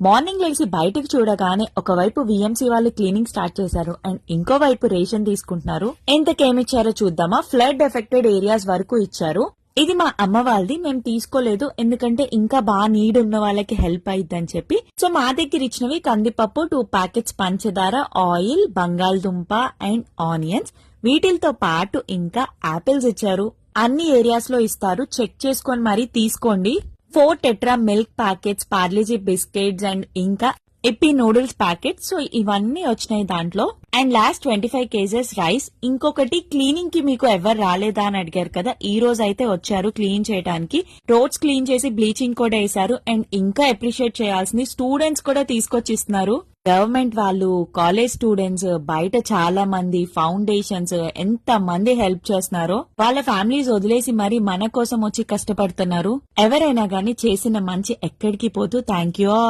Morning లేచి బయటకు చూడగానే ఒకవైపు విఎంసీ వాళ్ళు క్లీనింగ్ స్టార్ట్ చేశారు అండ్ ఇంకోవైపు రేషన్ తీసుకుంటున్నారు. ఎంతకేమిచ్చారో చూద్దామా. ఫ్లడ్ ఎఫెక్టెడ్ ఏరియాస్ వరకు ఇచ్చారు. ఇది మా అమ్మ వాళ్ళది, మేము తీసుకోలేదు ఎందుకంటే ఇంకా బాగా నీడ్ ఉన్న వాళ్ళకి హెల్ప్ అయిద్దని చెప్పి. సో మా దగ్గర ఇచ్చినవి కందిపప్పు, 2 ప్యాకెట్స్ పంచదార, ఆయిల్, బంగాళదుంప అండ్ ఆనియన్స్. వీటితో పాటు ఇంకా ఆపిల్స్ ఇచ్చారు. అన్ని ఏరియాస్ లో ఇస్తారు, చెక్ చేసుకొని మరీ తీసుకోండి. 4 tetra milk packets, Parle-G biscuits and ఇంకా ఇప్పి నూడిల్స్ ప్యాకెట్స్. సో ఇవన్నీ వచ్చినాయి దాంట్లో. And last 25 kgs rice. ఇంకొకటి, క్లీనింగ్ కి మీకు ఎవరు రాలేదా అని అడిగారు కదా, ఈ రోజు అయితే వచ్చారు క్లీన్ చేయడానికి. రోడ్స్ క్లీన్ చేసి బ్లీచింగ్ కూడా వేశారు. అండ్ ఇంకా అప్రిషియేట్ చేయాల్సింది, స్టూడెంట్స్ కూడా తీసుకొచ్చి ఇస్తున్నారు. గవర్నమెంట్ వాళ్ళు, కాలేజ్ స్టూడెంట్స్, బయట చాలా మంది ఫౌండేషన్స్ ఎంత మంది హెల్ప్ చేస్తున్నారో. వాళ్ళ ఫ్యామిలీస్ వదిలేసి మరి మన కోసం వచ్చి కష్టపడుతున్నారు. ఎవరైనా గానీ చేసిన మంచి ఎక్కడికి పోతూ థ్యాంక్ యూ ఆల్.